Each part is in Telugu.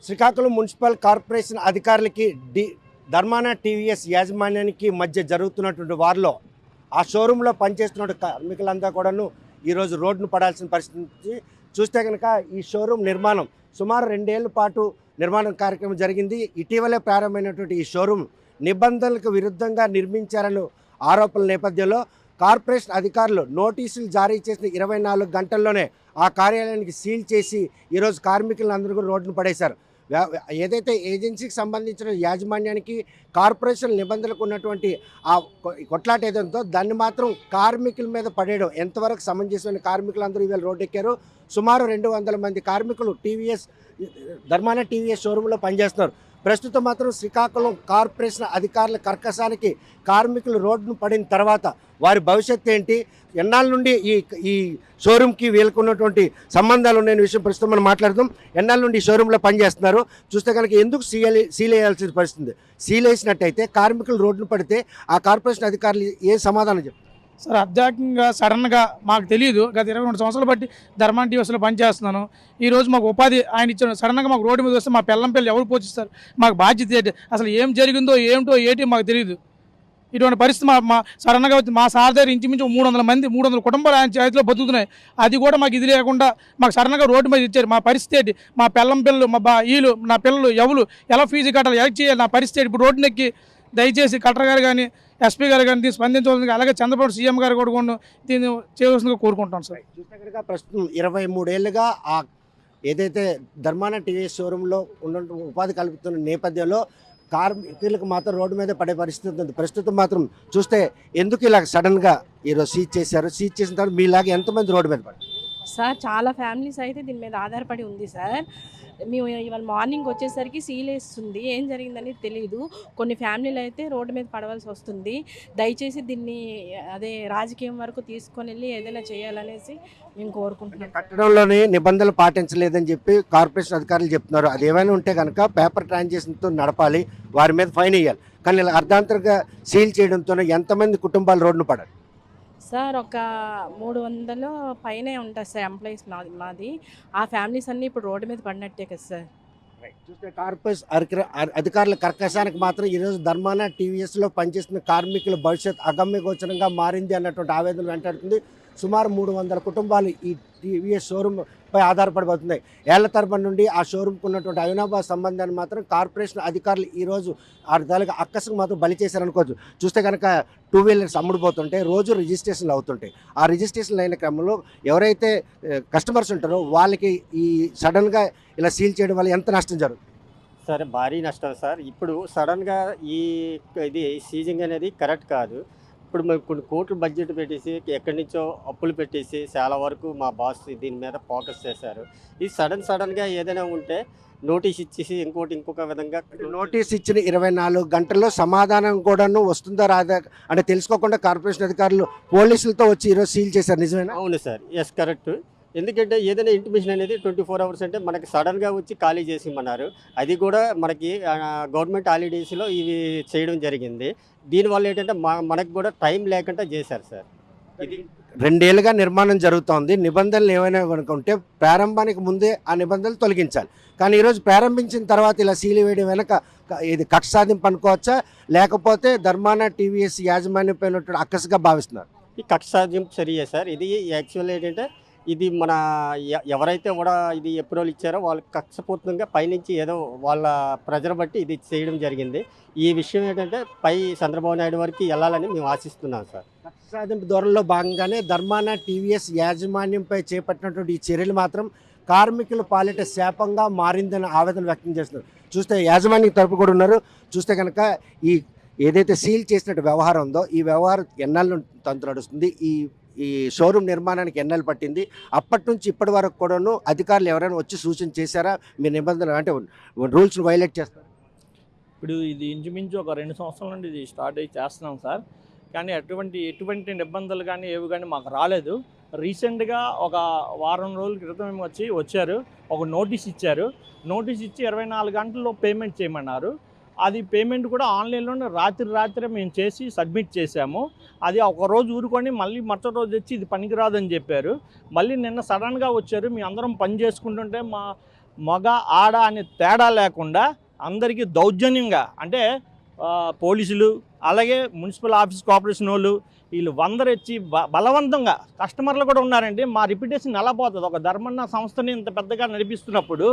శ్రీకాకుళం మున్సిపల్ కార్పొరేషన్ అధికారులకి ధర్మాన టీవీఎస్ యాజమాన్యానికి మధ్య జరుగుతున్నటువంటి వారిలో ఆ షోరూంలో పనిచేస్తున్న కార్మికులంతా కూడాను ఈరోజు రోడ్డును పడాల్సిన పరిస్థితి చూస్తే కనుక ఈ షోరూం నిర్మాణం సుమారు 2 ఏళ్ల పాటు నిర్మాణం కార్యక్రమం జరిగింది. ఇటీవలే ప్రారంభమైనటువంటి ఈ షోరూం నిబంధనలకు విరుద్ధంగా నిర్మించారని ఆరోపణల నేపథ్యంలో కార్పొరేషన్ అధికారులు నోటీసులు జారీ చేసిన 24 గంటల్లోనే ఆ కార్యాలయానికి సీల్ చేసి ఈరోజు కార్మికులందరూ కూడా రోడ్డును పడేశారు. ఏదైతే ఏజెన్సీకి సంబంధించిన యాజమాన్యానికి కార్పొరేషన్ నిబంధనలకు ఉన్నటువంటి ఆ కొట్లాట ఏదంతో దాన్ని మాత్రం కార్మికుల మీద పడేయడం ఎంతవరకు సమంజసమైన కార్మికులందరూ ఇవాళ రోడ్డు ఎక్కారు. సుమారు 200 మంది కార్మికులు ధర్మాన టీవీఎస్ షోరూంలో పనిచేస్తున్నారు. ప్రస్తుతం మాత్రం శ్రీకాకుళం కార్పొరేషన్ అధికారుల కర్కశానికి కార్మికులు రోడ్డును పడిన తర్వాత వారి భవిష్యత్తు ఏంటి, ఎన్నాళ్ళ నుండి ఈ షోరూమ్కి వీళ్ళకున్నటువంటి సంబంధాలు ఉన్నాయనే విషయం ప్రస్తుతం మనం మాట్లాడదాం. ఎన్నాళ్ళ నుండి ఈ షోరూంలో పనిచేస్తున్నారు, చూస్తే కనుక ఎందుకు సీల్ వేయాల్సిన పరిస్థితి, సీల్ వేసినట్టయితే కార్మికులు రోడ్డును పడితే ఆ కార్పొరేషన్ అధికారులు ఏ సమాధానం చెప్తారు? సార్ అర్ధాత్మకంగా సడన్గా మాకు తెలియదు. గత 22 సంవత్సరాలు బట్టి ధర్మాన టీవీఎస్లో పనిచేస్తున్నాను. ఈరోజు మాకు ఉపాధి ఆయన ఇచ్చాను. సడన్గా మాకు రోడ్డు మీద వస్తే మా పిల్లలు ఎవరు పోషిస్తారు, మాకు బాధ్యత ఏంటి, అసలు ఏం జరిగిందో ఏమిటో ఏంటి మాకు తెలియదు. ఇటువంటి పరిస్థితి మా సడన్గా మా సార్ దగ్గర ఇంచుమించు 300 కుటుంబాలు ఆయన చేతిలో బతుకుతున్నాయి. అది కూడా మాకు ఇది లేకుండా మాకు సడన్గా రోడ్డు మీద ఇచ్చారు. మా పరిస్థితి ఏంటి, మా పిల్లలు వీళ్ళు నా పిల్లలు ఎవరు ఎలా ఫీజు కట్టాలి, ఎలా చేయాలి, నా పరిస్థితి ఇప్పుడు రోడ్డునెక్కి దయచేసి కలెక్టర్ గారు కానీ ఎస్పీ గారు కానీ దీన్ని స్పందించవలసిందిగా, అలాగే చంద్రబాబు సీఎం గారు కూడా దీన్ని చేయవలసిందిగా కోరుకుంటాం సార్. చూస్తే కనుక ప్రస్తుతం 23 ఏళ్ళుగా ఏదైతే ధర్మాన టీవీఎస్ షోరూంలో ఉన్న ఉపాధి కల్పిస్తున్న నేపథ్యంలో కార్మికులకు మాత్రం రోడ్డు మీద పడే పరిస్థితి ఉంది. ప్రస్తుతం మాత్రం చూస్తే ఎందుకు ఇలా సడన్గా ఈరోజు సీజ్ చేశారు, సీజ్ చేసిన తర్వాత మీలాగా ఎంతమంది రోడ్డు మీద పడ్డారు? సార్ చాలా ఫ్యామిలీస్ అయితే దీని మీద ఆధారపడి ఉంది సార్. మేము ఇవాళ మార్నింగ్ వచ్చేసరికి సీల్ వేస్తుంది, ఏం జరిగిందని తెలియదు. కొన్ని ఫ్యామిలీలు అయితే రోడ్డు మీద పడవలసి వస్తుంది. దయచేసి దీన్ని రాజకీయం వరకు తీసుకొని వెళ్ళి ఏదైనా చేయాలనేసి మేము కోరుకుంటున్నాం. కట్టడంలోనే నిబంధనలు పాటించలేదని చెప్పి కార్పొరేషన్ అధికారులు చెప్తున్నారు. అది ఏమైనా ఉంటే కనుక పేపర్ ట్రాన్సాక్షన్తో నడపాలి, వారి మీద ఫైన్ వేయాలి. కానీ ఇలా అర్ధాంతరంగా సీల్ చేయడంతో ఎంతమంది కుటుంబాలు రోడ్డును పడాలి? సార్ ఒక 300 పైనే ఉంటుంది సార్ ఎంప్లాయీస్ మాది. ఆ ఫ్యామిలీస్ అన్నీ ఇప్పుడు రోడ్డు మీద పడినట్టే కదా సార్. చూస్తే కార్పొరేషన్ అధికారుల కర్కశానికి మాత్రం ఈరోజు ధర్మాన టీవీఎస్లో పనిచేస్తున్న కార్మికుల భవిష్యత్ అగమ్యగోచరంగా మారింది అన్నటువంటి ఆవేదన వెంటాడుతుంది. సుమారు 300 కుటుంబాలు ఈ టీవీఎస్ షోరూంపై ఆధారపడిపోతున్నాయి. ఏళ్ల తరబడి నుండి ఆ షోరూంకు ఉన్నటువంటి అవినాభావ సంబంధాన్ని మాత్రం కార్పొరేషన్ అధికారులు ఈరోజు ఆ దానికి అక్కసుకు మాత్రం బలి చేశారనుకోవచ్చు. చూస్తే కనుక 2 వీలర్స్ అమ్ముడుపోతుంటాయి, రోజు రిజిస్ట్రేషన్లు అవుతుంటాయి. ఆ రిజిస్ట్రేషన్లు అయిన క్రమంలో ఎవరైతే కస్టమర్స్ ఉంటారో వాళ్ళకి ఈ సడన్గా ఇలా సీల్ చేయడం వల్ల ఎంత నష్టం జరుగుతుంది? సరే, భారీ నష్టం సార్. ఇప్పుడు సడన్గా ఇది సీజింగ్ అనేది కరెక్ట్ కాదు. ఇప్పుడు మేము కొన్ని కోట్లు బడ్జెట్ పెట్టేసి ఎక్కడి నుంచో అప్పులు పెట్టేసి చాలా వరకు మా బాస్ దీని మీద ఫోకస్ చేశారు. ఇది సడన్గా ఏదైనా ఉంటే నోటీస్ ఇచ్చేసి ఇంకొక విధంగా నోటీస్ ఇచ్చిన 24 గంటల్లో సమాధానం కూడాను వస్తుందా రాదా అంటే తెలుసుకోకుండా కార్పొరేషన్ అధికారులు పోలీసులతో వచ్చి ఈరోజు సీల్ చేశారు, నిజమేనా? అవును సార్, ఎస్ కరెక్ట్. ఎందుకంటే ఏదైనా ఇంటిమేషన్ అనేది 24 అవర్స్ అంటే మనకి సడన్గా వచ్చి ఖాళీ చేసిమన్నారు. అది కూడా మనకి గవర్నమెంట్ హాలిడేస్లో ఇవి చేయడం జరిగింది. దీనివల్ల ఏంటంటే మనకు కూడా టైం లేకుండా చేశారు సార్. ఇది 2 ఏళ్ళుగా నిర్మాణం జరుగుతోంది. నిబంధనలు ఏమైనా కనుకుంటే ప్రారంభానికి ముందే ఆ నిబంధనలు తొలగించాలి. కానీ ఈరోజు ప్రారంభించిన తర్వాత ఇలా సీలు వేయడం వెనక ఇది కక్ష సాధింపు అనుకోవచ్చా, లేకపోతే ధర్మాన టీవీఎస్ యాజమాన్యంపై ఉన్నటువంటి అక్కసుగా భావిస్తున్నారు? ఈ కక్ష సాధింపు సరియే సార్. ఇది యాక్చువల్ ఏంటంటే ఇది మన ఎవరైతే కూడా ఇది అప్రూవల్ ఇచ్చారో వాళ్ళకి కక్షపూర్తంగా పైనుంచి ఏదో వాళ్ళ ప్రెజర్ బట్టి ఇది చేయడం జరిగింది. ఈ విషయం ఏంటంటే చంద్రబాబు నాయుడు వరకు వెళ్ళాలని మేము ఆశిస్తున్నాం సార్. కక్ష సాధింపు ధోరణిలో భాగంగానే ధర్మాన టీవీఎస్ యాజమాన్యంపై చేపట్టినటువంటి ఈ చర్యలు మాత్రం కార్మికుల పాలిట శాపంగా మారిందని ఆవేదన వ్యక్తం చేస్తున్నారు. చూస్తే యాజమాన్యం తరపు కూడా ఉన్నారు. చూస్తే కనుక ఏదైతే సీల్ చేసినట్టు వ్యవహారం ఉందో ఈ వ్యవహారం ఎన్నాళ్ళు తంతు నడుస్తుంది, ఈ షోరూమ్ నిర్మాణానికి ఎన్నాళ్ళు పట్టింది, అప్పటి నుంచి ఇప్పటి వరకు కూడాను అధికారులు ఎవరైనా వచ్చి సూచన చేశారా, మీ నిబంధనలు అంటే రూల్స్ను వైలేట్ చేస్తారు? ఇప్పుడు ఇది ఇంచుమించు ఒక 2 సంవత్సరాల నుండి ఇది స్టార్ట్ అయ్యి చేస్తున్నాం సార్. కానీ ఎటువంటి నిబంధనలు కానీ ఏవి కానీ మాకు రాలేదు. రీసెంట్గా ఒక వారం రోజుల క్రితం వచ్చారు, ఒక నోటీస్ ఇచ్చారు. నోటీస్ ఇచ్చి 24 గంటల్లో పేమెంట్ చేయమన్నారు. అది పేమెంట్ కూడా ఆన్లైన్లోనే రాత్రి మేము చేసి సబ్మిట్ చేశాము. అది ఒక రోజు ఊరుకొని మళ్ళీ మరుసటి రోజు వచ్చి ఇది పనికిరాదని చెప్పారు. మళ్ళీ నిన్న సడన్గా వచ్చారు. మేము అందరం పని చేసుకుంటుంటే మగ ఆడ అనే తేడా లేకుండా అందరికీ దౌర్జన్యంగా అంటే పోలీసులు అలాగే మున్సిపల్ ఆఫీస్ కార్పొరేషన్ వాళ్ళు వీళ్ళు వందరు వచ్చి బలవంతంగా కస్టమర్లు కూడా ఉన్నారండి. మా రిప్యుటేషన్ ఎలా పోతుంది? ఒక ధర్మన్న సంస్థని ఇంత పెద్దగా నడిపిస్తున్నప్పుడు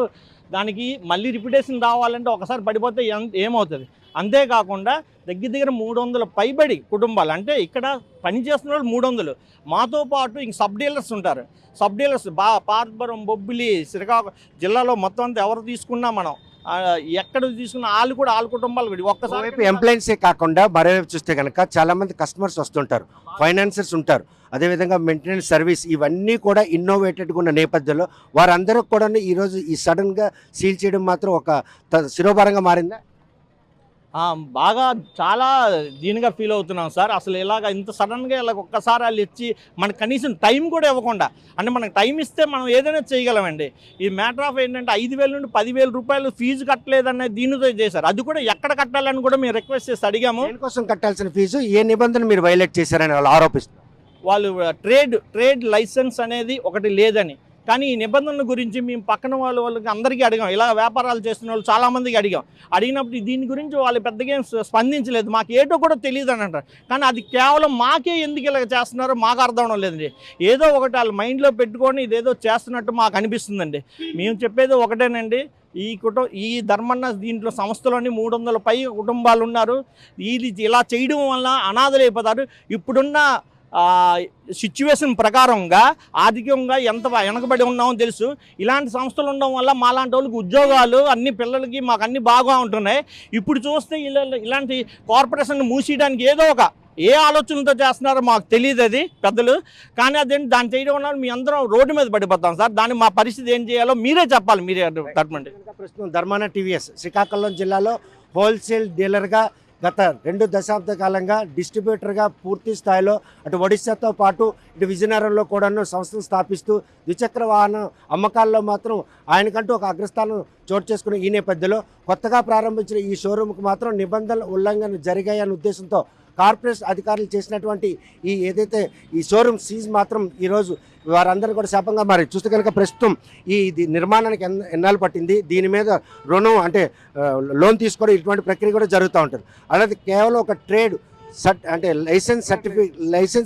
దానికి మళ్ళీ రిప్యుటేషన్ రావాలంటే ఒకసారి పడిపోతే ఏమవుతుంది? అంతేకాకుండా దగ్గర 300 పైబడి కుటుంబాలు, అంటే ఇక్కడ పనిచేస్తున్న వాళ్ళు 300, మాతో పాటు ఇంక సబ్ డీలర్స్ ఉంటారు. సబ్ డీలర్స్ పార్వరం, బొబ్బిలి, శ్రీకాకుళం జిల్లాలో మొత్తం అంతా ఎవరు తీసుకున్నా మనం ఎక్కడ తీసుకున్న వాళ్ళు కూడా వాళ్ళ కుటుంబాలు ఒక్కసారి ఎంప్లాయన్సే కాకుండా మరోవైపు చూస్తే కనుక చాలా మంది కస్టమర్స్ వస్తుంటారు, ఫైనాన్సర్స్ ఉంటారు, అదేవిధంగా మెయింటెనెన్స్ సర్వీస్, ఇవన్నీ కూడా ఇన్నోవేటెడ్గా ఉన్న నేపథ్యంలో వారందరూ కూడా ఈరోజు ఈ సడన్గా సీల్ చేయడం మాత్రం ఒక శిరోభారంగా మారిందా? బాగా చాలా దీనిగా ఫీల్ అవుతున్నాం సార్. అసలు ఇలాగ ఇంత సడన్గా ఇలా ఒక్కసారి వాళ్ళు ఇచ్చి మనకు కనీసం టైం కూడా ఇవ్వకుండా, అంటే మనకు టైం ఇస్తే మనం ఏదైనా చేయగలమండి. ఈ మ్యాటర్ ఆఫ్ ఏంటంటే 5,000 నుండి 10,000 రూపాయలు ఫీజు కట్టలేదనే దీనితో చేశారు. అది కూడా ఎక్కడ కట్టాలని కూడా మేము రిక్వెస్ట్ చేసి అడిగాము. దేనికోసం కట్టాల్సిన ఫీజు, ఏ నిబంధన మీరు వైలేట్ చేశారని వాళ్ళు ఆరోపిస్తున్నారు. వాళ్ళు ట్రేడ్ లైసెన్స్ అనేది ఒకటి లేదని, కానీ ఈ నిబంధనల గురించి మేము పక్కన వాళ్ళకి అందరికీ అడిగాం. ఇలా వ్యాపారాలు చేస్తున్న వాళ్ళు చాలామందికి అడిగినప్పుడు దీని గురించి వాళ్ళు పెద్దగా ఏం స్పందించలేదు. మాకు ఏటో కూడా తెలియదు అని అంటారు. కానీ అది కేవలం మాకే ఎందుకు ఇలా చేస్తున్నారో మాకు అర్థం అవడం లేదండి. ఏదో ఒకటి వాళ్ళ మైండ్లో పెట్టుకొని ఇదేదో చేస్తున్నట్టు మాకు అనిపిస్తుందండి. మేము చెప్పేది ఒకటేనండి, ఈ ధర్మన్న దీంట్లో సంస్థలోని 300 పై కుటుంబాలు ఉన్నారు. ఇది ఇలా చేయడం వల్ల అనాథలు అయిపోతారు. ఇప్పుడున్న సిచ్యువేషన్ ప్రకారంగా ఆర్థికంగా ఎంత వెనకబడి ఉన్నామో తెలుసు. ఇలాంటి సంస్థలు ఉండడం వల్ల మాలాంటి వాళ్ళకి ఉద్యోగాలు అన్ని పిల్లలకి మాకు అన్ని బాగా ఉంటున్నాయి. ఇప్పుడు చూస్తే ఇలాంటి కార్పొరేషన్ మూసేయడానికి ఏదో ఒక ఏ ఆలోచనతో చేస్తున్నారో మాకు తెలియదు అది పెద్దలు. కానీ అదేంటి దాన్ని చేయడం వల్ల మీ అందరం రోడ్డు మీద పడిపోతాం సార్. దాన్ని మా పరిస్థితి ఏం చేయాలో మీరే చెప్పాలి. మీరే తప్పండి. ప్రస్తుతం ధర్మాన టీవీఎస్ శ్రీకాకుళం జిల్లాలో హోల్సేల్ డీలర్గా గత 2 దశాబ్ద కాలంగా డిస్ట్రిబ్యూటర్గా పూర్తి స్థాయిలో అటు ఒడిశాతో పాటు ఇటు విజయనగరంలో కూడాను సంస్థను స్థాపిస్తూ ద్విచక్ర వాహన అమ్మకాల్లో మాత్రం ఆయనకంటూ ఒక అగ్రస్థానం చోటు చేసుకున్న ఈ నేపథ్యంలో కొత్తగా ప్రారంభించిన ఈ షోరూమ్కి మాత్రం నిబంధనల ఉల్లంఘన జరిగాయన్న ఉద్దేశంతో కార్పొరేషన్ అధికారులు చేసినటువంటి ఏదైతే ఈ షోరూమ్ సీజ్ మాత్రం ఈరోజు వారందరూ కూడా శాపంగా మారి. చూస్తే కనుక ప్రస్తుతం ఇది నిర్మాణానికి ఎన్నాళ్ళు పట్టింది, దీని మీద రుణం అంటే లోన్ తీసుకోవడం ఇటువంటి ప్రక్రియ కూడా జరుగుతూ ఉంటుంది. అలాగే కేవలం ఒక ట్రేడ్ అంటే లైసెన్స్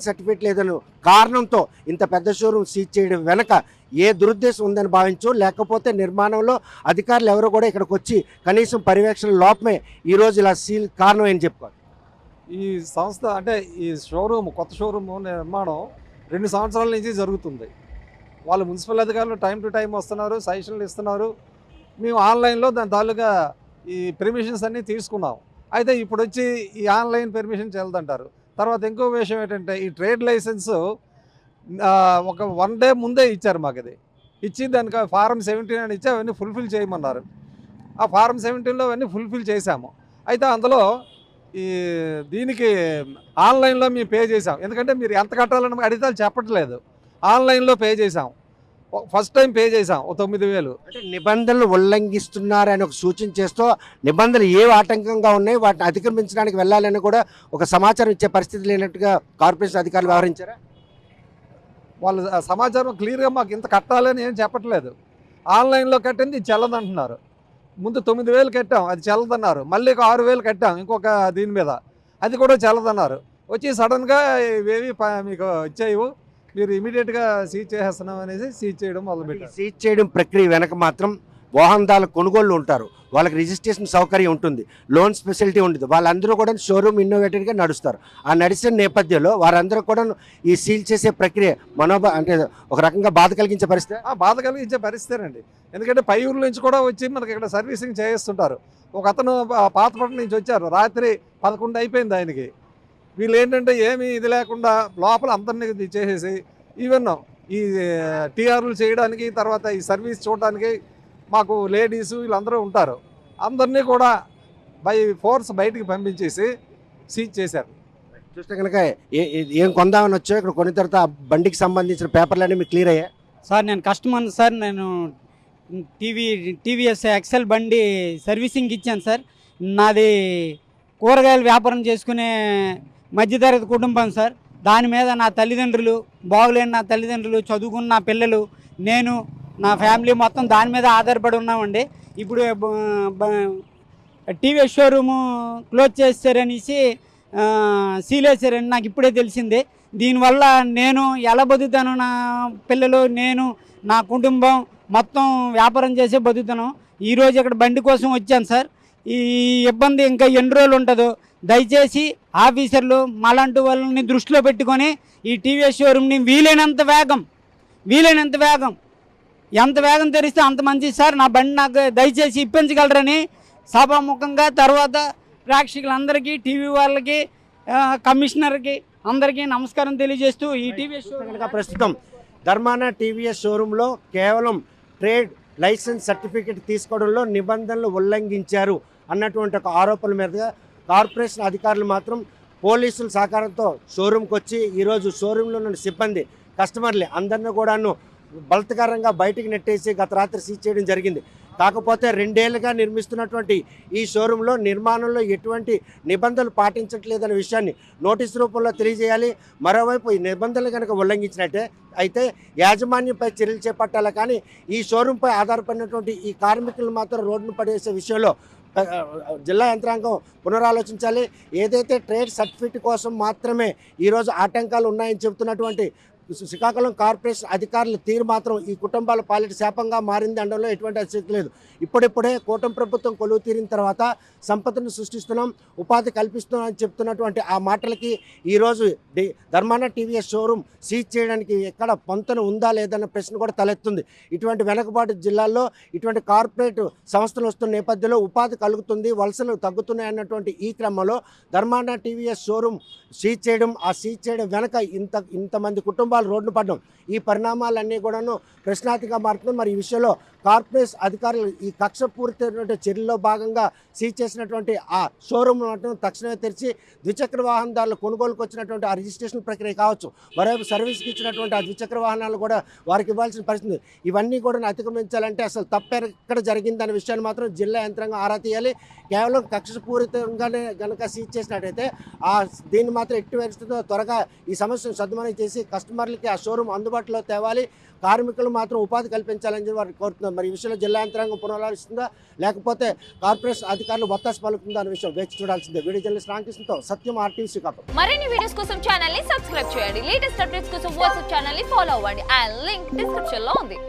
సర్టిఫికేట్ లేదని కారణంతో ఇంత పెద్ద షోరూమ్ సీజ్ చేయడం వెనక ఏ దురుద్దేశం ఉందని భావించు, లేకపోతే నిర్మాణంలో అధికారులు ఎవరో కూడా ఇక్కడికి వచ్చి కనీసం పర్యవేక్షణ లోపమే ఈరోజు ఇలా సీల్ కారణం అని చెప్పుకోవాలి. ఈ సంస్థ అంటే ఈ కొత్త షోరూమ్ నిర్మాణం 2 సంవత్సరాల నుంచి జరుగుతుంది. వాళ్ళు మున్సిపల్ అధికారులు టైం టు టైం వస్తున్నారు, సజెషన్లు ఇస్తున్నారు. మేము ఆన్లైన్లో దాని తాలూకా ఈ పెర్మిషన్స్ అన్నీ తీసుకున్నాం. అయితే ఇప్పుడు వచ్చి ఈ ఆన్లైన్ పెర్మిషన్ చెల్లుదంటారు. తర్వాత ఇంకో విషయం ఏంటంటే ఈ ట్రేడ్ లైసెన్స్ ఒక 1 డే ముందే ఇచ్చారు మాకు. ఇది ఇచ్చి దానికి ఫారం 17 అని ఇచ్చి అవన్నీ ఫుల్ఫిల్ చేయమన్నారు. ఆ ఫారం 17లో అవన్నీ ఫుల్ఫిల్ చేశాము. అయితే అందులో దీనికి ఆన్లైన్లో మేము పే చేసాం. ఎందుకంటే మీరు ఎంత కట్టాలని అడిగితే చెప్పట్లేదు. ఆన్లైన్లో పే చేసాం. ఫస్ట్ టైం పే చేసాం 9,000. అంటే నిబంధనలు ఉల్లంఘిస్తున్నారని ఒక సూచన చేస్తూ నిబంధనలు ఏ ఆటంకంగా ఉన్నాయి వాటిని అతిక్రమించడానికి వెళ్ళాలని కూడా ఒక సమాచారం ఇచ్చే పరిస్థితి లేనట్టుగా కార్పొరేషన్ అధికారులు వ్యవహరించారా? వాళ్ళు సమాచారం క్లియర్గా మాకు ఇంత కట్టాలని ఏం చెప్పట్లేదు. ఆన్లైన్లో కట్టింది చెల్లదంటున్నారు. ముందు 9,000 కట్టాం, అది చెల్లదన్నారు. మళ్ళీ 6,000 కట్టాం ఇంకొక దీని మీద, అది కూడా చెల్లదన్నారు. వచ్చి సడన్గా ఇవేవి మీకు ఇచ్చేయవు, మీరు ఇమీడియట్గా సీజ్ చేసేస్తున్నాం అనేసి సీజ్ చేయడం మొదలుపెట్టారు. సీజ్ చేయడం ప్రక్రియ వెనక మాత్రం వాహనదారుల కొనుగోళ్ళు ఉంటారు, వాళ్ళకి రిజిస్ట్రేషన్ సౌకర్యం ఉంటుంది, లోన్ ఫెసిలిటీ ఉంటుంది. వాళ్ళందరూ కూడా షోరూమ్ ఇన్నోవేటెడ్గా నడుస్తారు. ఆ నడిచిన నేపథ్యంలో వారందరూ కూడా ఈ సీల్ చేసే ప్రక్రియ అంటే ఒక రకంగా బాధ కలిగించే పరిస్థితి. బాధ కలిగించే పరిస్థితేనండి. ఎందుకంటే పై ఊర్ల నుంచి కూడా వచ్చి మనకి ఇక్కడ సర్వీసింగ్ చేయిస్తుంటారు. ఒక అతను పాతపట్నం నుంచి వచ్చారు, రాత్రి 11 అయిపోయింది ఆయనకి. వీళ్ళు ఏంటంటే ఏమీ ఇది లేకుండా లోపల అందరినీ చేసేసి ఈవెన్ ఈ టీఆర్లు చేయడానికి, తర్వాత ఈ సర్వీస్ చూడడానికి మాకు లేడీసు వీళ్ళందరూ ఉంటారు, అందరినీ కూడా బై ఫోర్స్ బయటికి పంపించేసి సీజ్ చేశారు. చూస్తే కనుక ఏం కొందామని వచ్చో ఇక్కడ కొన్ని తర్వాత బండికి సంబంధించిన పేపర్లన్నీ మీకు క్లియర్ అయ్యాయి సార్? నేను కస్టమర్ సార్, నేను టీవీఎస్ ఎక్సెల్ బండి సర్వీసింగ్ ఇచ్చాను సార్. నాది కూరగాయల వ్యాపారం చేసుకునే మధ్యతరగతి కుటుంబం సార్. దాని మీద నా తల్లిదండ్రులు, బాగులేని నా తల్లిదండ్రులు, చదువుకున్న నా పిల్లలు, నేను నా ఫ్యామిలీ మొత్తం దాని మీద ఆధారపడి ఉన్నామండి. ఇప్పుడు టీవీఎస్ షోరూము క్లోజ్ చేస్తారనేసి సీలేసారని నాకు ఇప్పుడే తెలిసింది. దీనివల్ల నేను ఎలా బతుకుతాను, నా పిల్లలు, నేను, నా కుటుంబం మొత్తం వ్యాపారం చేసే బతుకుతాను. ఈరోజు ఇక్కడ బండి కోసం వచ్చాను సార్. ఈ ఇబ్బంది ఇంకా ఎన్ని రోజులు ఉంటుందో దయచేసి ఆఫీసర్లు మాలాంటి వాళ్ళని దృష్టిలో పెట్టుకొని ఈ టీవీఎస్ షోరూమ్ని వీలైనంత వేగం ఎంత వేగం తెరిస్తే అంత మంచిది సార్. నా బండి నాకు దయచేసి ఇప్పించగలరని సభాముఖంగా తర్వాత ప్రేక్షకులందరికీ, టీవీ వాళ్ళకి, కమిషనర్కి అందరికీ నమస్కారం తెలియజేస్తూ ఈ టీవీఎస్ ప్రస్తుతం ధర్మాన టీవీఎస్ షోరూంలో కేవలం ట్రేడ్ లైసెన్స్ సర్టిఫికేట్ తీసుకోవడంలో నిబంధనలు ఉల్లంఘించారు అన్నటువంటి ఒక ఆరోపణల మీద కార్పొరేషన్ అధికారులు మాత్రం పోలీసుల సహకారంతో షోరూంకి వచ్చి ఈరోజు షోరూంలో ఉన్న సిబ్బంది, కస్టమర్లు అందరినీ కూడాను బలత్కారంగా బయటికి నెట్టేసి గత రాత్రి సీజ్ చేయడం జరిగింది. కాకపోతే 2 ఏళ్లుగా నిర్మిస్తున్నటువంటి ఈ షోరూంలో నిర్మాణంలో ఎటువంటి నిబంధనలు పాటించట్లేదనే విషయాన్ని నోటీస్ రూపంలో తెలియజేయాలి. మరోవైపు ఈ నిబంధనలు కనుక ఉల్లంఘించినట్టే అయితే యాజమాన్యంపై చర్యలు చేపట్టాలి. కానీ ఈ షోరూంపై ఆధారపడినటువంటి ఈ కార్మికులు మాత్రం రోడ్డును పడేసే విషయంలో జిల్లా యంత్రాంగం పునరాలోచించాలి. ఏదైతే ట్రేడ్ సర్టిఫికేట్ కోసం మాత్రమే ఈరోజు ఆటంకాలు ఉన్నాయని చెబుతున్నటువంటి శ్రీకాకుళం కార్పొరేషన్ అధికారుల తీరు మాత్రం ఈ కుటుంబాల పాలిట శాపంగా మారింది అనడంలో ఎటువంటి అతిశక్తి లేదు. ఇప్పుడిప్పుడే కూటమి ప్రభుత్వం కొలువు తీరిన తర్వాత సంపదను సృష్టిస్తున్నాం, ఉపాధి కల్పిస్తున్నాం అని చెప్తున్నటువంటి ఆ మాటలకి ఈరోజు ధర్మాన టీవీఎస్ షోరూమ్ సీజ్ చేయడానికి ఎక్కడ పొంతన ఉందా లేదన్న ప్రశ్న కూడా తలెత్తుంది. ఇటువంటి వెనుకబాటు జిల్లాల్లో ఇటువంటి కార్పొరేట్ సంస్థలు వస్తున్న నేపథ్యంలో ఉపాధి కలుగుతుంది, వలసలు తగ్గుతున్నాయి అన్నటువంటి ఈ క్రమంలో ధర్మాన టీవీఎస్ షోరూమ్ సీజ్ చేయడం, ఆ సీజ్ చేయడం వెనక ఇంతమంది కుటుంబాలు రోడ్డు పడడం, ఈ పరిణామాలన్నీ కూడాను ప్రశ్నార్థకంగా మారుతుంది. మరి ఈ విషయంలో కార్పొరేషన్ అధికారులు ఈ కక్షపూరితమైనటువంటి చర్యల్లో భాగంగా సీజ్ చేసినటువంటి ఆ షోరూమ్ తక్షణమే తెరిచి ద్విచక్ర వాహనదారులు కొనుగోలుకు వచ్చినటువంటి ఆ రిజిస్ట్రేషన్ ప్రక్రియ కావచ్చు, మరోవైపు సర్వీస్కి ఇచ్చినటువంటి ఆ ద్విచక్ర వాహనాలు కూడా వారికి ఇవ్వాల్సిన పరిస్థితి. ఇవన్నీ కూడా అతిక్రమించాలంటే అసలు తప్పెక్కడ జరిగిందనే విషయాన్ని మాత్రం జిల్లా యంత్రాంగం ఆరా తీయాలి. కేవలం కక్షపూరితంగానే కనుక సీజ్ చేసినట్టయితే దీన్ని మాత్రం ఎట్టి పరిస్థితుల్లో త్వరగా ఈ సమస్యను సద్దుమణి చేసి కస్టమర్లకి ఆ షోరూమ్ అందుబాటులో తేవాలి, కార్మికులు మాత్రం ఉపాధి కల్పించాలని వారు కోరుతున్నారు. మరి ఈ విషయంలో జిల్లా యంత్రాంగం పునరాలోచిస్తుందా లేకపోతే కార్పొరేషన్ అధికారులు ఒత్తాసు పలుకుతుందా అనే విషయం వేచి చూడాల్సిందే. వీడియో జర్నలిస్ట్ రామకృష్ణతో సత్యం, RTV శ్రీకాకుళం. మరిన్ని వీడియోస్ కోసం ఛానల్ ని సబ్స్క్రైబ్ చేయండి. లేటెస్ట్ అప్డేట్స్ కోసం వాట్సాప్ ఛానల్ ని ఫాలో అవ్వండి. ఆ లింక్ డిస్క్రిప్షన్ లో ఉంది.